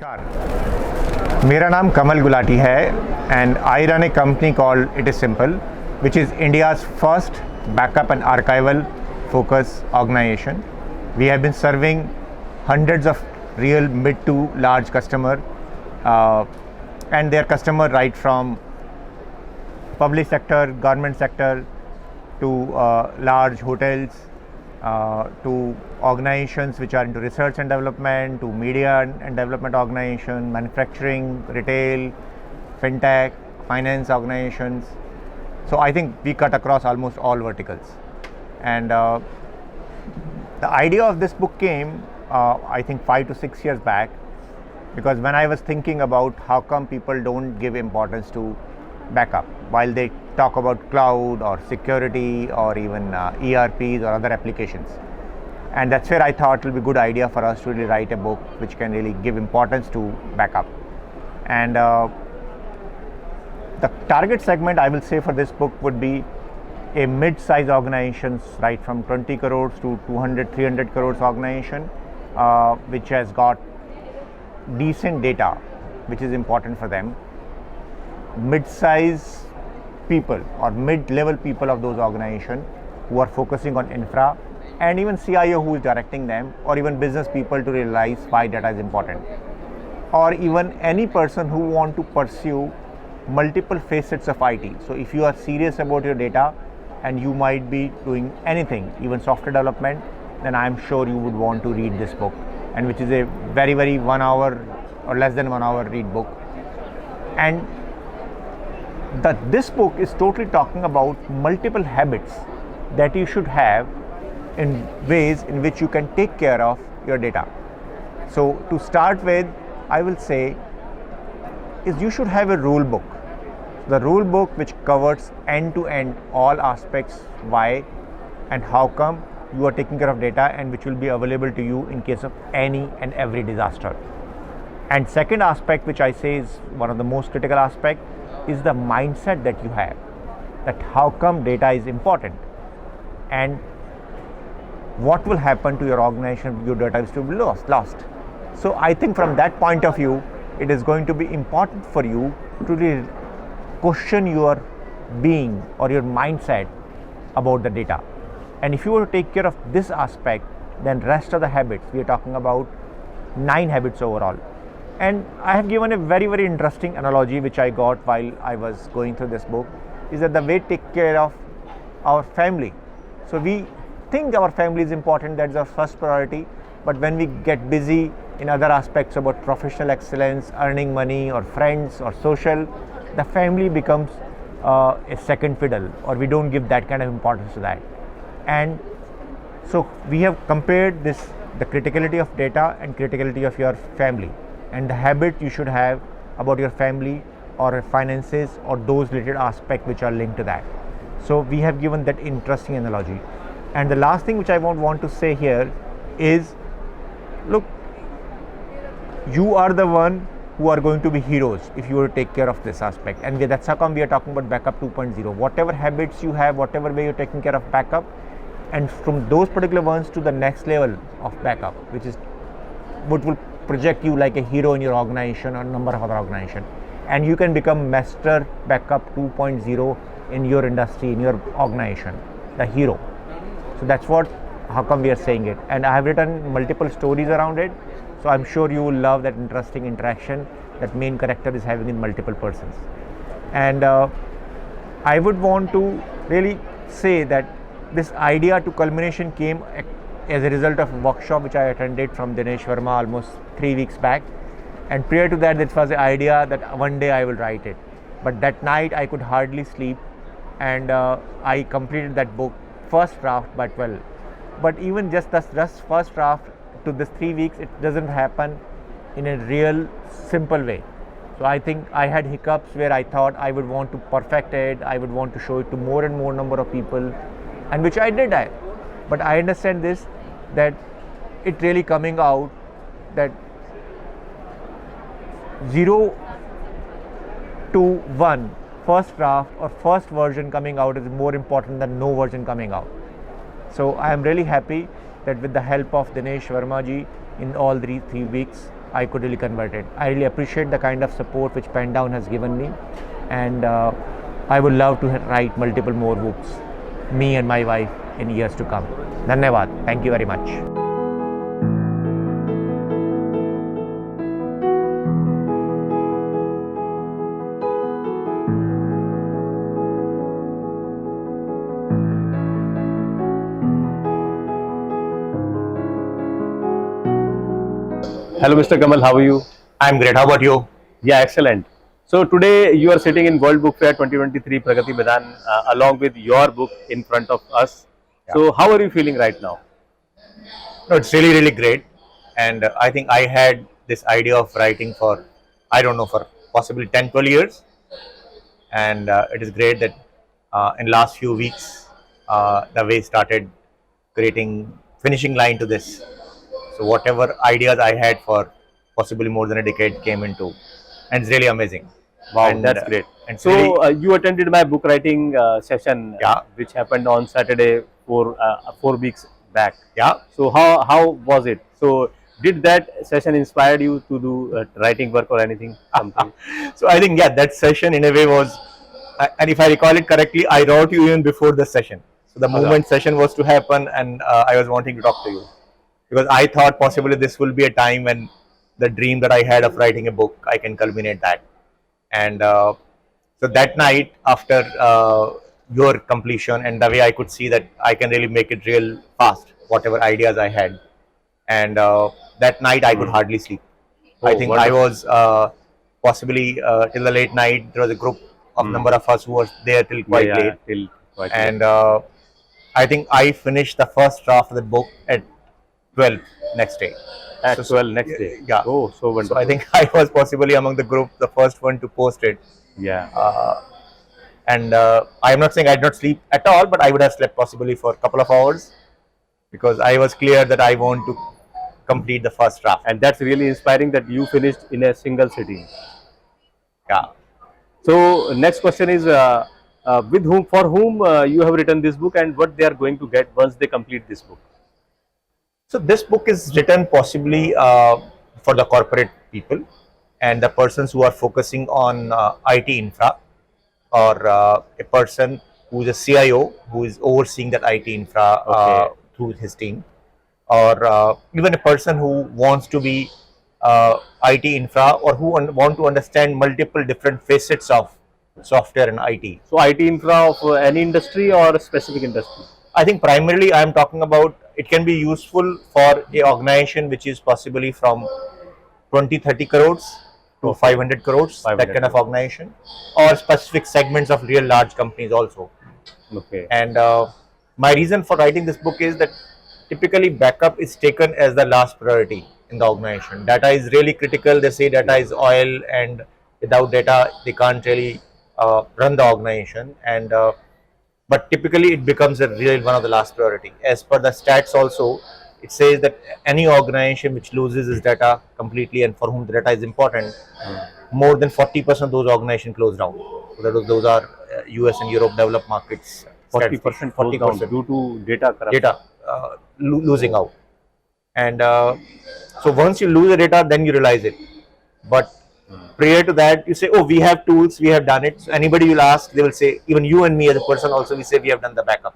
नमस्कार, मेरा नाम कमल गुलाटी है and I run a company called It Is Simple, which is India's first backup and archival focus organization. We have been serving hundreds of real mid to large customer and their customer right from public sector, government sector to large hotels, to organizations which are into research and development, to media and development organization, manufacturing, retail, fintech, finance organizations. So I think we cut across almost all verticals. And the idea of this book came, I think 5 to 6 years back, because when I was thinking about how come people don't give importance to backup while they talk about cloud or security or even ERPs or other applications. And that's where I thought it will be a good idea for us to really write a book which can really give importance to backup. And the target segment I will say for this book would be a mid-size organizations, right from 20 crores to 200, 300 crores organization, which has got decent data, which is important for them. Mid-size people or mid-level people of those organizations who are focusing on infra, and even CIO who is directing them, or even business people to realize why data is important, or even any person who want to pursue multiple facets of IT. So if you are serious about your data and you might be doing anything, even software development, then I am sure you would want to read this book, and which is a very 1 hour or less than 1 hour read book. And this book is totally talking about multiple habits that you should have in ways in which you can take care of your data. So to start with, I will say is you should have a rule book. The rule book which covers end to end all aspects, why and how come you are taking care of data, and which will be available to you in case of any and every disaster. And second aspect, which I say is one of the most critical aspect, is the mindset that you have, that how come data is important and what will happen to your organization if your data is to be lost. So I think from that point of view, it is going to be important for you to really question your being or your mindset about the data. And if you were to take care of this aspect, then rest of the habits, we are talking about 9 habits overall. And I have given a very interesting analogy which I got while I was going through this book, is that the way to take care of our family. So we think our family is important, that's our first priority, but when we get busy in other aspects about professional excellence, earning money or friends or social, the family becomes a second fiddle, or we don't give that kind of importance to that. And so we have compared the criticality of data and criticality of your family, and the habit you should have about your family or finances or those related aspects which are linked to that. So we have given that interesting analogy. And the last thing which I want to say here is, look, you are the one who are going to be heroes if you will take care of this aspect. And that's how come we are talking about backup 2.0. Whatever habits you have, whatever way you're taking care of backup, and from those particular ones to the next level of backup, which is what will project you like a hero in your organization or number of other organizations, and you can become master backup 2.0 in your industry, in your organization, the hero. So that's how come we are saying it. And I have written multiple stories around it, so I'm sure you will love that interesting interaction that main character is having in multiple persons. And I would want to really say that this idea to culmination came as a result of a workshop which I attended from Dinesh Verma almost 3 weeks back. And prior to that, it was the idea that one day I will write it. But that night I could hardly sleep, and I completed that book first draft by 12. But even just first draft to this 3 weeks, it doesn't happen in a real simple way. So I think I had hiccups where I thought I would want to perfect it, I would want to show it to more and more number of people, and which I did. But I understand this, that it really coming out that 0 to 1 first draft or first version coming out is more important than no version coming out. So I am really happy that with the help of Dinesh Verma ji in all 3 weeks, I could really convert it. I really appreciate the kind of support which Pendown has given me, and I would love to write multiple more books, me and my wife, in years to come. Dhanyavad. Thank you very much. Hello, Mr. Kamal. How are you? I'm great. How about you? Yeah, excellent. So today you are sitting in World Book Fair 2023 Pragati Medan along with your book in front of us. Yeah. So how are you feeling right now? No, it's really, really great. And I think I had this idea of writing for, I don't know, for possibly 10, 12 years. And it is great that in last few weeks, the way started creating finishing line to this. So whatever ideas I had for possibly more than a decade came into, and it's really amazing. Wow, And, that's great. And So really, you attended my book writing session, Yeah. which happened on Saturday 4 weeks back. yeah, So how was it? So did that session inspire you to do writing work or anything? Something? so I think, yeah, that session in a way was, and if I recall it correctly, I wrote you even before the session. So the moment session was to happen, and I was wanting to talk to you because I thought possibly this will be a time when the dream that I had of writing a book, I can culminate that. And so that night, after your completion, and the way I could see that I can really make it real fast, whatever ideas I had, and that night I could hardly sleep. I Oh, think wonderful. I was possibly till the late night. There was a group of number of us who was there till quite late, Till quite late. and I think I finished the first draft of the book at 12 next day. At So- 12 next day. Yeah. Oh, so So wonderful. I think I was possibly among the group, the first one to post it. Yeah. And I am not saying I did not sleep at all, but I would have slept possibly for a couple of hours because I was clear that I want to complete the first draft. And that's really inspiring that you finished in a single sitting. Yeah. So next question is for whom you have written this book and what they are going to get once they complete this book. So this book is written possibly for the corporate people and the persons who are focusing on IT infra, or a person who is a CIO who is overseeing that IT infra Okay. through his team, or even a person who wants to be IT infra, or who want to understand multiple different facets of software and IT. So IT infra of any industry or a specific industry? I think primarily I am talking about it can be useful for a organization which is possibly from 20-30 crores to 500 crores, that 500 kind of organization, or specific segments of real large companies also. Okay. And my reason for writing this book is that typically backup is taken as the last priority in the organization. Data is really critical. They say data is oil, and without data they can't really run the organization. And but typically it becomes a real one of the last priority. As per the stats also, it says that any organization which loses its data completely and for whom the data is important, more than 40% of those organizations close down. So those are US and Europe developed markets. 40% falls down due to data corruption. Data losing out. And so once you lose the data, then you realize it. But prior to that, you say, oh, we have tools, we have done it. So anybody will ask, they will say, even you and me as a person also, we say we have done the backup.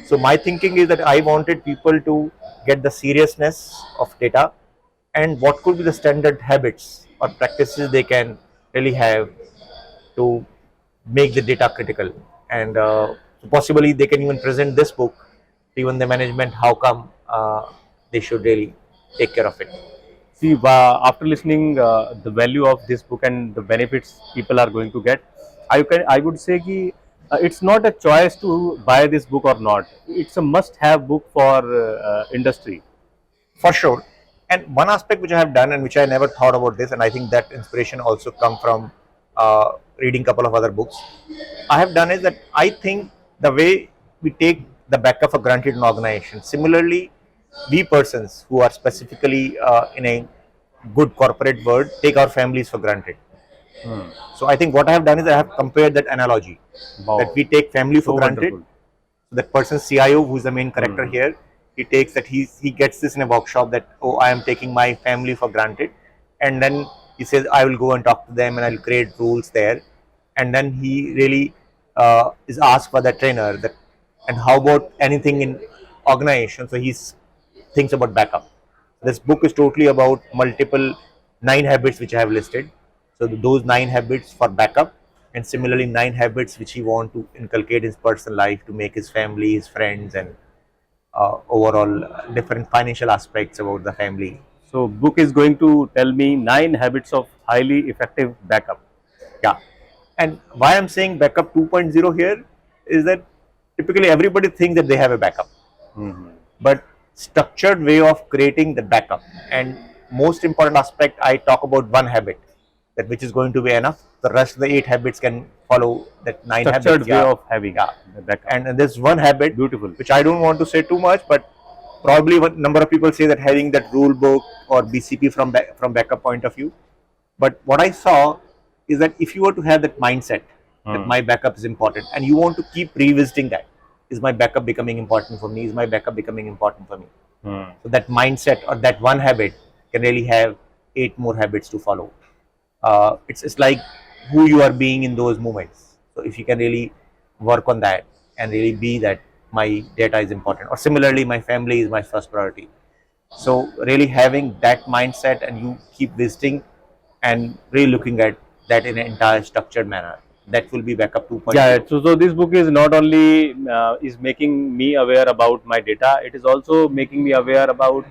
So my thinking is that I wanted people to get the seriousness of data and what could be the standard habits or practices they can really have to make the data critical. And possibly they can even present this book to even the management, how come they should really take care of it. See, after listening the value of this book and the benefits people are going to get, I would say ki, it's not a choice to buy this book or not. It's a must-have book for industry. For sure. And one aspect which I have done and which I never thought about this, and I think that inspiration also come from reading couple of other books. I have done is that I think the way we take the backup for granted in organization, similarly, we persons who are specifically in a good corporate world take our families for granted. So I think what I have done is I have compared that analogy Wow. that we take family for So granted. wonderful. That person CIO, who is the main character here, he takes that he gets this in a workshop that, oh, I am taking my family for granted. and then he says, I will go and talk to them and I'll create rules there. And then he really is asked by the trainer that, and how about anything in organization? So he thinks about backup. This book is totally about multiple 9 habits which I have listed. So those 9 habits for backup, and similarly 9 habits which he want to inculcate in his personal life to make his family, his friends, and overall different financial aspects about the family. So book is going to tell me 9 habits of highly effective backup. Yeah. And why I'm saying backup 2.0 here is that typically everybody thinks that they have a backup. But structured way of creating the backup, and most important aspect, I talk about 1 habit, that which is going to be enough. The rest of the 8 habits can follow that 9 habits. Structured way of having the backup. And there's 1 habit, Beautiful. which I don't want to say too much, but probably one number of people say that having that rule book or BCP from backup point of view. But what I saw is that if you were to have that mindset that my backup is important, and you want to keep revisiting that, is my backup becoming important for me? Is my backup becoming important for me? So that mindset or that 1 habit can really have 8 more habits to follow. It's like who you are being in those moments. So if you can really work on that and really be that my data is important, or similarly my family is my first priority. So really having that mindset, and you keep visiting and really looking at that in an entire structured manner, that will be backup 2.0. Yeah, so this book is not only is making me aware about my data, it is also making me aware about,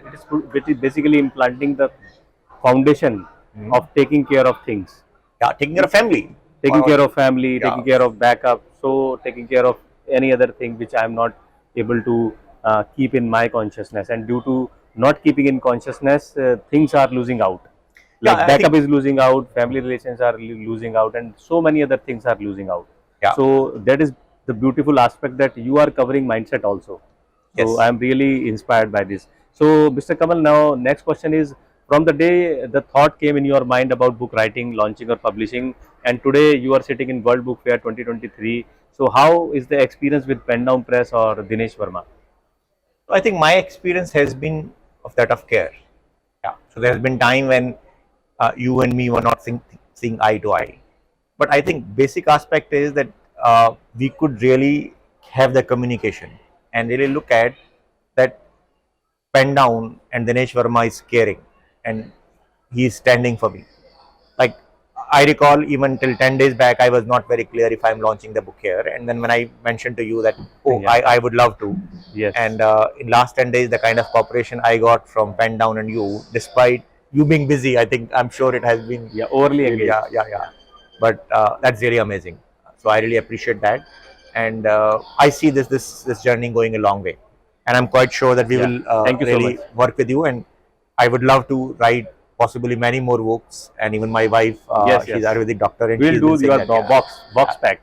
it is basically implanting the foundation of taking care of things. Yeah, taking care of family. Taking care of family, Yeah. taking care of backup, so taking care of any other thing which I am not able to keep in my consciousness, and due to not keeping in consciousness, things are losing out. Like Yeah, I backup think- is losing out, family relations are losing out, and so many other things are losing out. Yeah. So that is the beautiful aspect, that you are covering mindset also. So Yes. I am really inspired by this. So Mr. Kamal, now next question is, from the day the thought came in your mind about book writing, launching or publishing, and today you are sitting in World Book Fair 2023. So how is the experience with Pendown Press or Dinesh Verma? I think my experience has been of that of care. Yeah. So there has been time when you and me were not seeing eye to eye. But I think basic aspect is that we could really have the communication and really look at that Pendown and Dinesh Verma is caring, and he is standing for me. Like I recall, even till 10 days back, I was not very clear if I'm launching the book here. And then when I mentioned to you that, oh, Yeah. I would love to. Yes. And in last 10 days, the kind of cooperation I got from Pendown and you, despite you being busy, I think I'm sure it has been Overly engaged. yeah. But that's really amazing. So I really appreciate that, and I see this journey going a long way, and I'm quite sure that we Yeah. will Thank you so really much. work with you. And I would love to write possibly many more books. And even my wife, Yes, she's yes. Ayurvedic doctor, and We'll she's do been saying your that, yeah. box pack.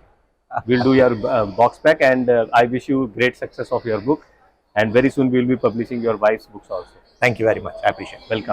We'll do your box pack, and I wish you great success of your book. And very soon we will be publishing your wife's books also. Thank you very much. I appreciate it. Welcome.